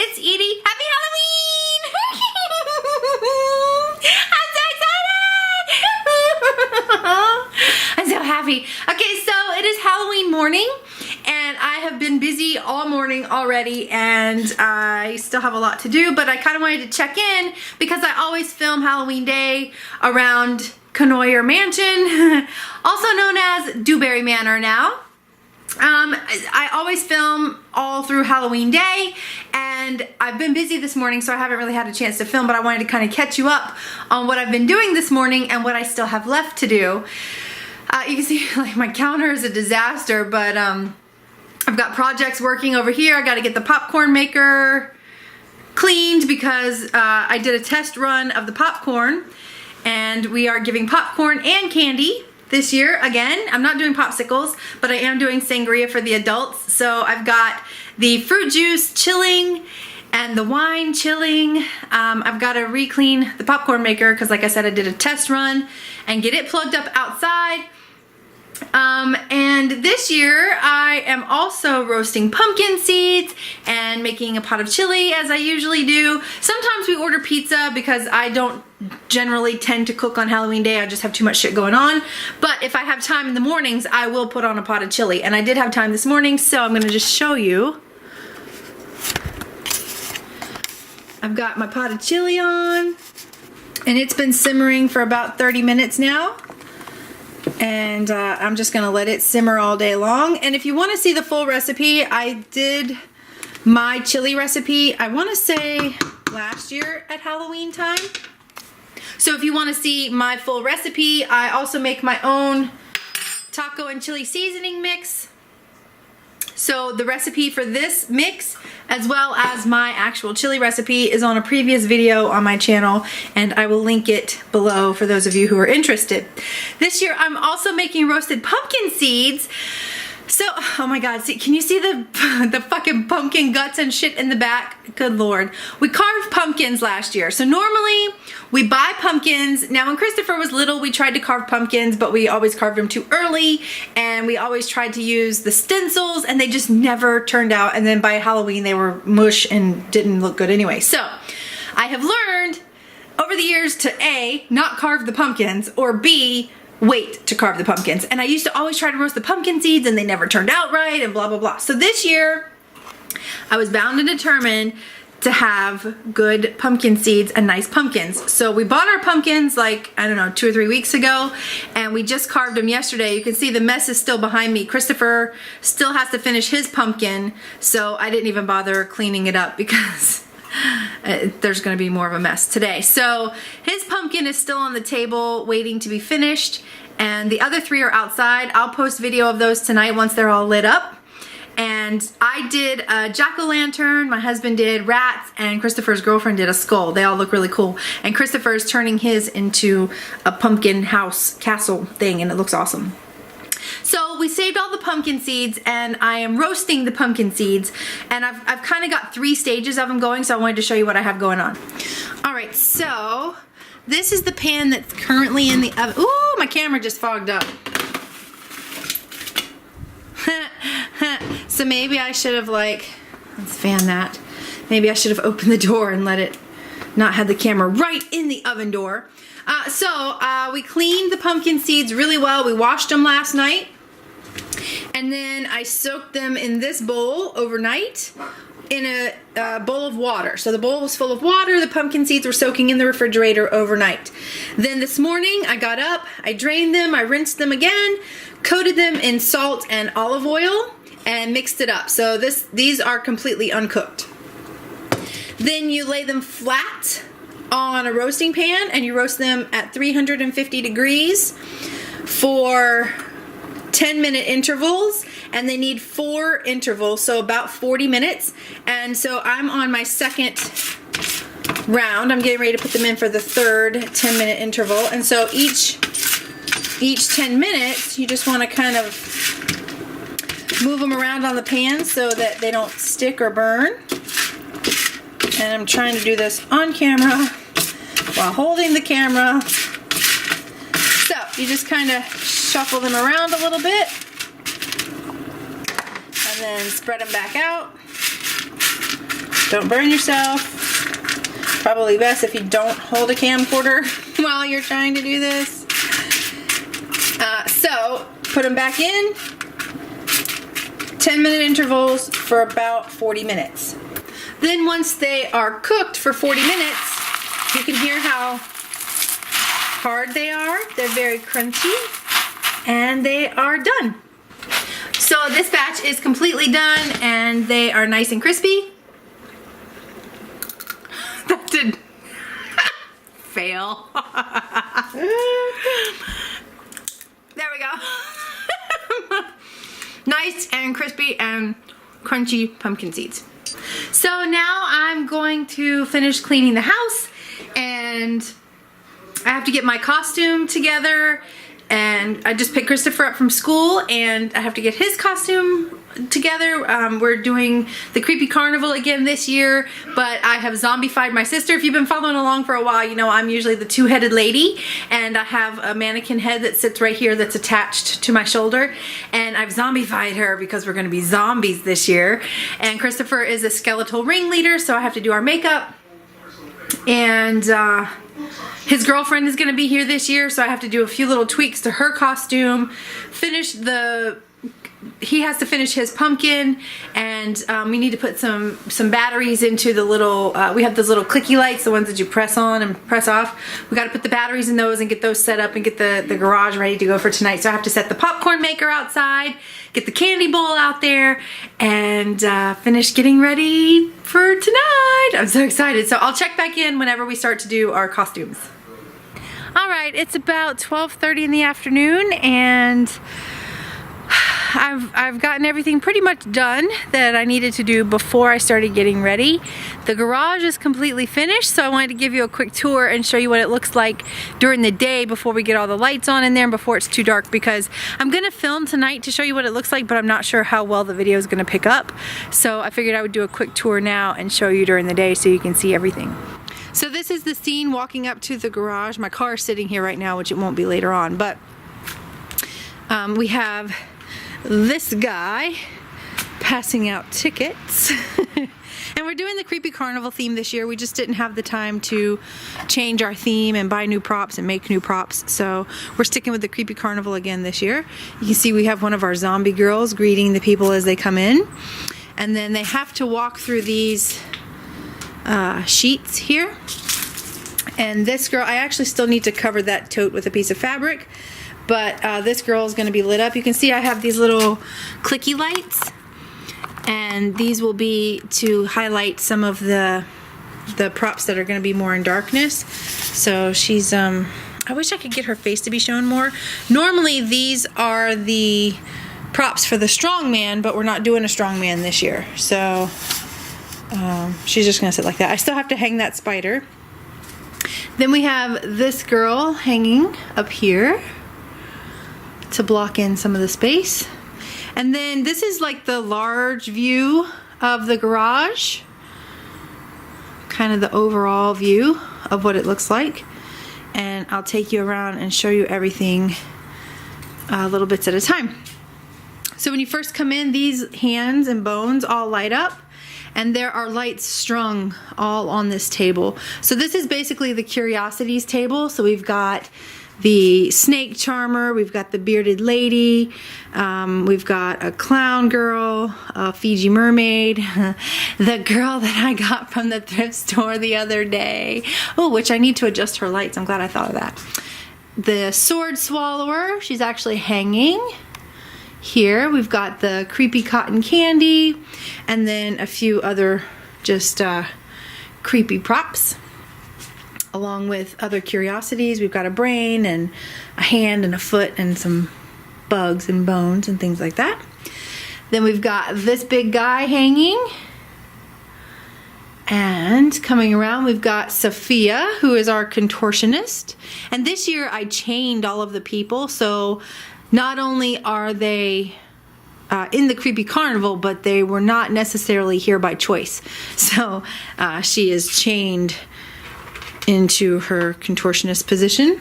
it's Edie. Happy Halloween! I'm so excited! I'm so happy. Okay, so it is Halloween morning and I have been busy all morning already and I still have a lot to do, but I kind of wanted to check in because I always film Halloween Day around Conoyer Mansion, also known as Dewberry Manor now. I always film all through Halloween Day and I've been busy this morning so I haven't really had a chance to film, but I wanted to kind of catch you up on what I've been doing this morning and what I still have left to do. You can see like my counter is a disaster, but I've got projects working over here. I got to get the popcorn maker cleaned because I did a test run of the popcorn and we are giving popcorn and candy this year again. I'm not doing popsicles, but I am doing sangria for the adults. So I've got the fruit juice chilling and the wine chilling. I've got to re-clean the popcorn maker because like I said, I did a test run and get it plugged up outside. And this year I am also roasting pumpkin seeds and making a pot of chili as I usually do. Sometimes we order pizza because I don't generally tend to cook on Halloween Day. I just have too much shit going on. But if I have time in the mornings, I will put on a pot of chili. And I did have time this morning, so I'm gonna just show you. I've got my pot of chili on and it's been simmering for about 30 minutes now. And I'm just gonna let it simmer all day long. And if you want to see the full recipe, I did my chili recipe, I want to say last year at Halloween time. So if you want to see my full recipe, I also make my own taco and chili seasoning mix. So the recipe for this mix, as well as my actual chili recipe, is on a previous video on my channel, and I will link it below for those of you who are interested. This year I'm also making roasted pumpkin seeds. So, oh my god, see, can you see the fucking pumpkin guts and shit in the back? Good lord. We carved pumpkins last year. So normally we buy pumpkins. Now when Christopher was little, we tried to carve pumpkins, but we always carved them too early. And we always tried to use the stencils and they just never turned out. And then by Halloween they were mush and didn't look good anyway. So I have learned over the years to A, not carve the pumpkins, or B, wait to carve the pumpkins. And I used to always try to roast the pumpkin seeds and they never turned out right and blah blah blah. So this year I was bound and determined to have good pumpkin seeds and nice pumpkins. So we bought our pumpkins like, I don't know, 2 or 3 weeks ago, and we just carved them yesterday. You can see the mess is still behind me. Christopher still has to finish his pumpkin, so I didn't even bother cleaning it up because there's gonna be more of a mess today. So his pumpkin is still on the table waiting to be finished, and the other 3 are outside. I'll post video of those tonight once they're all lit up. And I did a jack-o'-lantern, my husband did rats, and Christopher's girlfriend did a skull. They all look really cool. And Christopher's turning his into a pumpkin house castle thing, and it looks awesome. So we saved all the pumpkin seeds and I am roasting the pumpkin seeds, and I've kind of got 3 stages of them going, so I wanted to show you what I have going on. All right, so this is the pan that's currently in the oven. Ooh, my camera just fogged up. So maybe I should have let's fan that. Maybe I should have opened the door and let it not have the camera right in the oven door. We cleaned the pumpkin seeds really well. We washed them last night. And then I soaked them in this bowl overnight in a bowl of water. So the bowl was full of water. The pumpkin seeds were soaking in the refrigerator overnight. Then this morning I got up, I drained them, I rinsed them again, coated them in salt and olive oil, and mixed it up. So these are completely uncooked. Then you lay them flat on a roasting pan and you roast them at 350 degrees for 10-minute intervals, and they need 4 intervals, so about 40 minutes. And so I'm on my second round. I'm getting ready to put them in for the third 10-minute interval. And so each 10 minutes, you just want to kind of move them around on the pan so that they don't stick or burn. And I'm trying to do this on camera while holding the camera. So you just kind of shuffle them around a little bit and then spread them back out. Don't burn yourself. Probably best if you don't hold a camcorder while you're trying to do this. So put them back in. 10-minute intervals for about 40 minutes. Then once they are cooked for 40 minutes, you can hear how hard they are. They're very crunchy, and they are done. So this batch is completely done, and they are nice and crispy. That did fail. There we go. Nice and crispy and crunchy pumpkin seeds. So now I'm going to finish cleaning the house, and I have to get my costume together, and I just picked Christopher up from school and I have to get his costume together. We're doing the Creepy Carnival again this year, but I have zombified my sister. If you've been following along for a while, you know I'm usually the two-headed lady, and I have a mannequin head that sits right here that's attached to my shoulder, and I've zombified her because we're gonna be zombies this year. And Christopher is a skeletal ringleader, so I have to do our makeup. And his girlfriend is going to be here this year, so I have to do a few little tweaks to her costume. He has to finish his pumpkin, and we need to put some batteries into the little, we have those little clicky lights, the ones that you press on and press off. We got to put the batteries in those and get those set up and get the garage ready to go for tonight. So I have to set the popcorn maker outside, get the candy bowl out there, and finish getting ready for tonight. I'm so excited. So I'll check back in whenever we start to do our costumes. All right, it's about 12:30 in the afternoon, and I've gotten everything pretty much done that I needed to do before I started getting ready. The garage is completely finished, so I wanted to give you a quick tour and show you what it looks like during the day before we get all the lights on in there and before it's too dark, because I'm gonna film tonight to show you what it looks like, but I'm not sure how well the video is gonna pick up. So I figured I would do a quick tour now and show you during the day so you can see everything. So this is the scene walking up to the garage. My car is sitting here right now, which it won't be later on, but we have this guy passing out tickets. And we're doing the Creepy Carnival theme this year. We just didn't have the time to change our theme and buy new props and make new props, so we're sticking with the Creepy Carnival again this year. You can see we have one of our zombie girls greeting the people as they come in, and then they have to walk through these sheets here. And this girl, I actually still need to cover that tote with a piece of fabric, but this girl is going to be lit up. You can see I have these little clicky lights, and these will be to highlight some of the props that are going to be more in darkness. So she's I wish I could get her face to be shown more. Normally these are the props for the strongman, but we're not doing a strongman this year, so she's just gonna sit like that. I still have to hang that spider. Then we have this girl hanging up here to block in some of the space. And then this is like the large view of the garage, kind of the overall view of what it looks like. And I'll take you around and show you everything little bits at a time. So when you first come in, these hands and bones all light up, and there are lights strung all on this table. So this is basically the Curiosities table. So we've got the snake charmer, we've got the bearded lady, we've got a clown girl, a Fiji mermaid, the girl that I got from the thrift store the other day. Oh, which I need to adjust her lights. I'm glad I thought of that. The sword swallower, she's actually hanging. Here we've got the creepy cotton candy, and then a few other just creepy props, along with other curiosities. We've got a brain and a hand and a foot and some bugs and bones and things like that. Then we've got this big guy hanging, and coming around we've got Sophia, who is our contortionist. And this year I chained all of the people, so not only are they in the Creepy Carnival, but they were not necessarily here by choice. So she is chained into her contortionist position.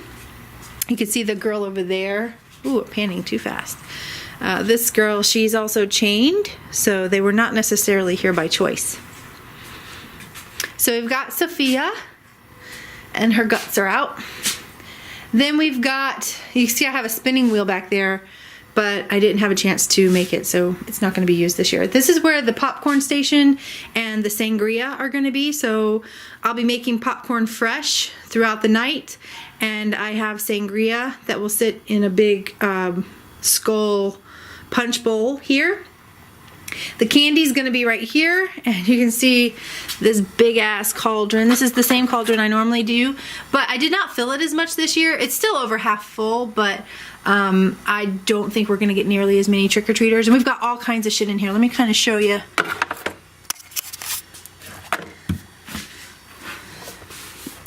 You can see the girl over there. Ooh, panning too fast. This girl, she's also chained, so they were not necessarily here by choice. So we've got Sophia, and her guts are out. Then we've got, you see I have a spinning wheel back there, but I didn't have a chance to make it, so it's not going to be used this year. This is where the popcorn station and the sangria are going to be, so I'll be making popcorn fresh throughout the night, and I have sangria that will sit in a big skull punch bowl here. The candy's gonna be right here, and you can see this big ass cauldron. This is the same cauldron I normally do, but I did not fill it as much this year. It's still over half full, but I don't think we're gonna get nearly as many trick-or-treaters. And we've got all kinds of shit in here. Let me kind of show you.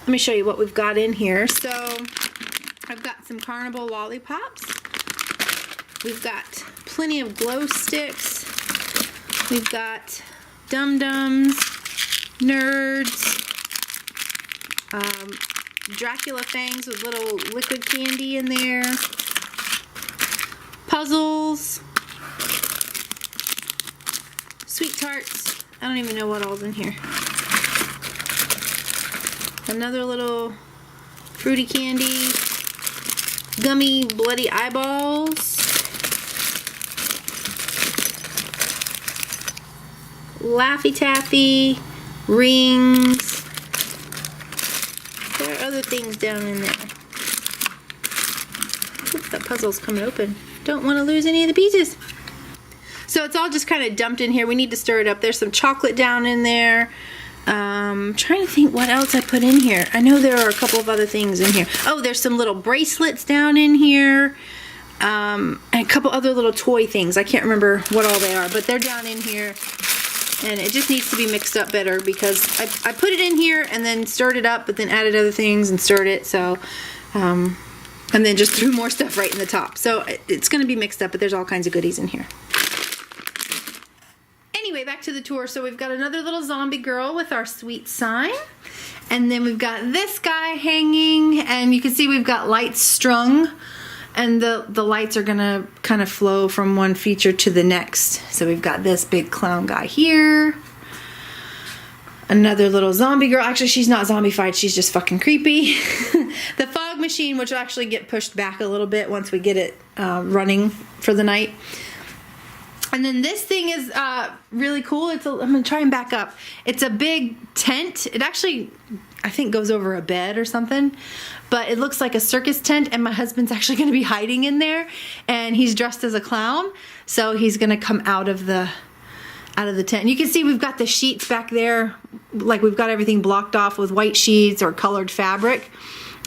Let me show you what we've got in here. So I've got some carnival lollipops. We've got plenty of glow sticks. We've got Dum-Dums, Nerds, Dracula fangs with little liquid candy in there, puzzles, sweet tarts. I don't even know what all's in here. Another little fruity candy, gummy bloody eyeballs, Laffy Taffy, rings. There are other things down in there. Oops, that puzzle's coming open. Don't want to lose any of the pieces. So it's all just kind of dumped in here. We need to stir it up. There's some chocolate down in there. Trying to think what else I put in here. I know there are a couple of other things in here. Oh, there's some little bracelets down in here. And a couple other little toy things. I can't remember what all they are, but they're down in here. And it just needs to be mixed up better because I put it in here and then stirred it up, but then added other things and stirred it. So, and then just threw more stuff right in the top. So it's going to be mixed up, but there's all kinds of goodies in here. Anyway, back to the tour. So we've got another little zombie girl with our sweet sign. And then we've got this guy hanging, and you can see we've got lights strung. And the lights are gonna kind of flow from one feature to the next. So we've got this big clown guy here. Another little zombie girl. Actually, she's not zombified. She's just fucking creepy. The fog machine, which will actually get pushed back a little bit once we get it running for the night. And then this thing is really cool. I'm gonna try and back up. It's a big tent. It actually, I think, goes over a bed or something. But it looks like a circus tent, and my husband's actually going to be hiding in there, and he's dressed as a clown, so he's going to come out of the tent. And you can see we've got the sheets back there, like we've got everything blocked off with white sheets or colored fabric,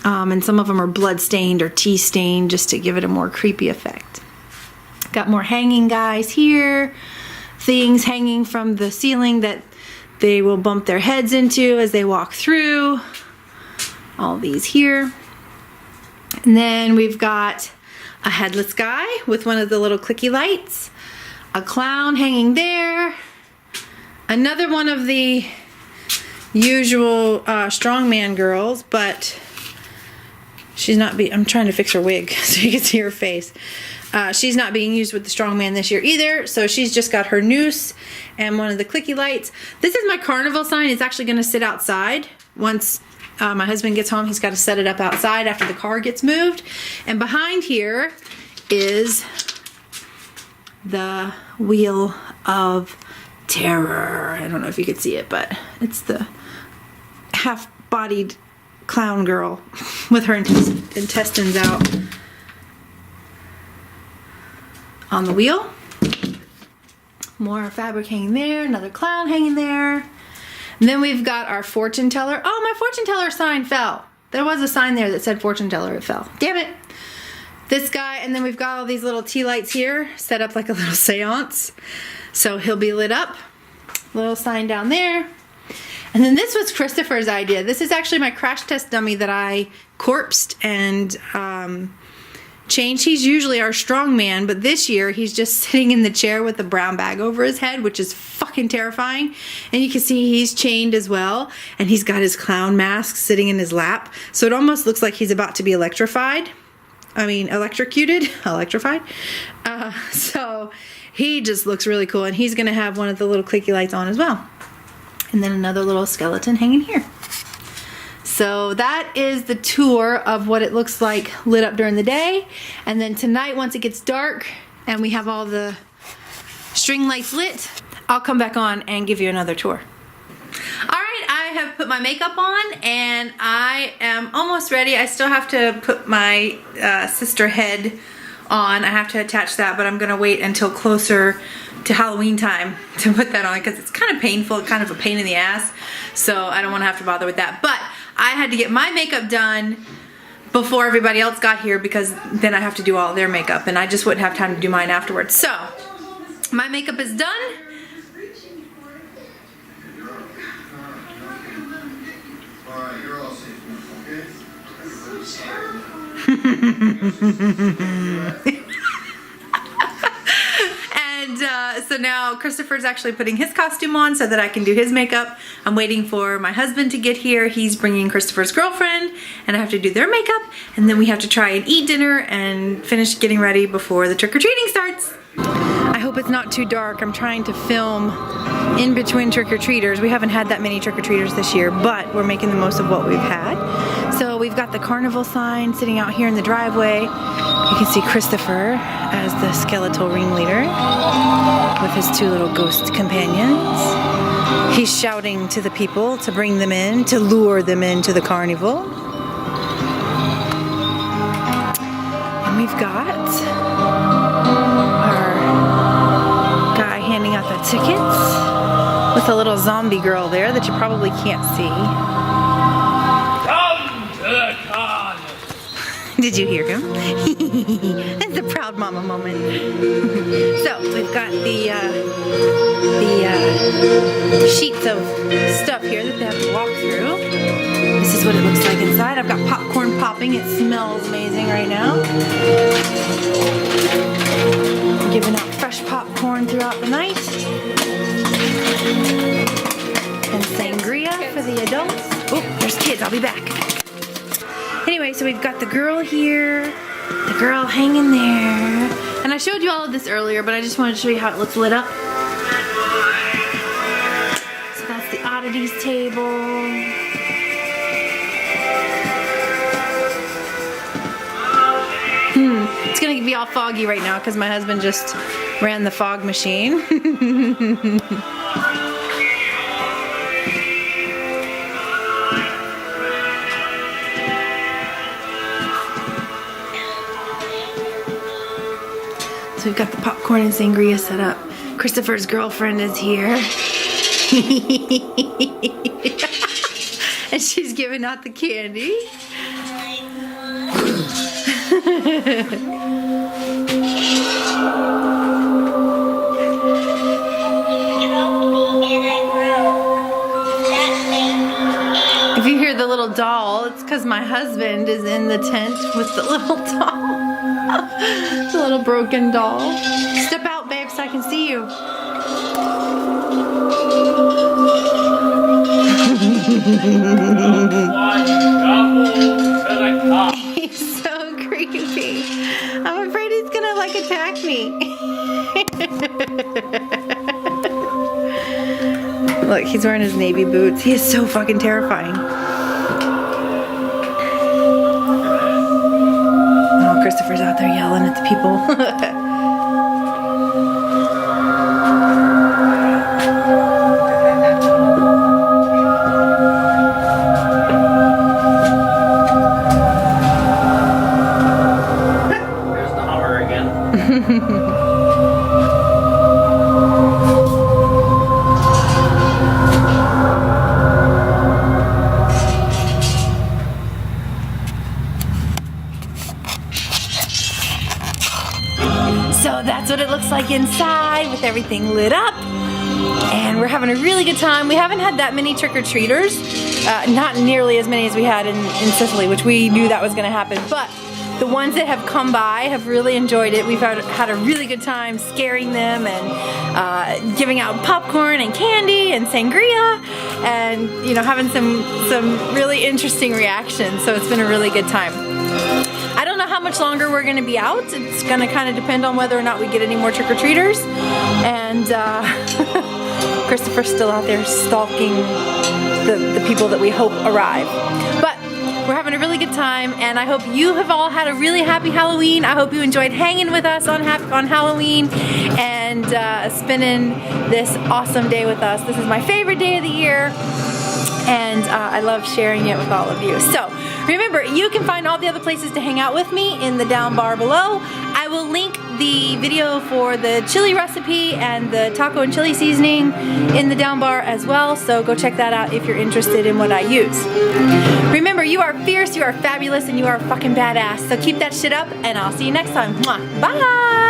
and some of them are blood stained or tea stained just to give it a more creepy effect. Got more hanging guys here, things hanging from the ceiling that they will bump their heads into as they walk through. All these here. And then we've got a headless guy with one of the little clicky lights, a clown hanging there, another one of the usual strongman girls, but she's not I'm trying to fix her wig so you can see her face. She's not being used with the strongman this year either, so she's just got her noose and one of the clicky lights. This is my carnival sign. It's actually going to sit outside once my husband gets home. He's got to set it up outside after the car gets moved. And behind here is the Wheel of Terror. I don't know if you could see it, but it's the half-bodied clown girl with her intestines out on the wheel. More fabric hanging there, another clown hanging there. And then we've got our fortune teller. Oh, my fortune teller sign fell. There was a sign there that said fortune teller. It fell. Damn it. This guy, and then we've got all these little tea lights here set up like a little seance. So he'll be lit up. Little sign down there. And then this was Christopher's idea. This is actually my crash test dummy that I corpsed and changed. He's usually our strong man, but this year he's just sitting in the chair with a brown bag over his head, which is fucking terrifying. And you can see he's chained as well, and he's got his clown mask sitting in his lap. So it almost looks like he's about to be electrified. I mean, electrocuted, electrified. So he just looks really cool, and he's gonna have one of the little clicky lights on as well. and then another little skeleton hanging here. So that is the tour of what it looks like lit up during the day. And then tonight, once it gets dark and we have all the string lights lit, I'll come back on and give you another tour. All right, I have put my makeup on and I am almost ready. I still have to put my sister head on. I have to attach that, but I'm gonna wait until closer to Halloween time to put that on because it's kind of painful, kind of a pain in the ass. So I don't wanna have to bother with that. But I had to get my makeup done before everybody else got here because then I have to do all their makeup and I just wouldn't have time to do mine afterwards. So my makeup is done. And so now Christopher's actually putting his costume on so that I can do his makeup. I'm waiting for my husband to get here. He's bringing Christopher's girlfriend and I have to do their makeup and then we have to try and eat dinner and finish getting ready before the trick-or-treating starts. I hope it's not too dark. I'm trying to film in between trick-or-treaters. We haven't had that many trick-or-treaters this year, but we're making the most of what we've had. So we've got the carnival sign sitting out here in the driveway. You can see Christopher as the skeletal ringleader with his two little ghost companions. He's shouting to the people to bring them in, to lure them into the carnival. And we've got our guy handing out the tickets with a little zombie girl there that you probably can't see. Did you hear him? It's a proud mama moment. So we've got the sheets of stuff here that they have to walk through. This is what it looks like inside. I've got popcorn popping. It smells amazing right now. I'm giving out fresh popcorn throughout the night. And sangria for the adults. Oh, there's kids. I'll be back. Anyway, so we've got the girl here, the girl hanging there. And I showed you all of this earlier, but I just wanted to show you how it looks lit up. So that's the oddities table. It's gonna be all foggy right now because my husband just ran the fog machine. So we've got the popcorn and sangria set up. Christopher's girlfriend is here. And she's giving out the candy. If you hear the little doll, it's because my husband is in the tent with the little doll. The little broken doll. Step out, babe, so I can see you. He's so creepy. I'm afraid he's gonna like attack me. Look, he's wearing his navy boots. He is so fucking terrifying. Oh, Christopher's out there yelling at the people. So that's what it looks like inside with everything lit up. And we're having a really good time. We haven't had that many trick-or-treaters. Not nearly as many as we had in Sicily, which we knew that was going to happen. But the ones that have come by have really enjoyed it. We've had a really good time scaring them and giving out popcorn and candy and sangria and, you know, having some really interesting reactions. So it's been a really good time. I don't know how much longer we're going to be out. It's going to kind of depend on whether or not we get any more trick-or-treaters. And Christopher's still out there stalking the people that we hope arrive. But we're having a really good time, and I hope you have all had a really happy Halloween. I hope you enjoyed hanging with us on Halloween and spending this awesome day with us. This is my favorite day of the year, and I love sharing it with all of you. So remember, you can find all the other places to hang out with me in the down bar below. I will link the video for the chili recipe and the taco and chili seasoning in the down bar as well, so go check that out if you're interested in what I use. Remember, you are fierce, you are fabulous, and you are fucking badass, so keep that shit up, and I'll see you next time. Mwah. Bye!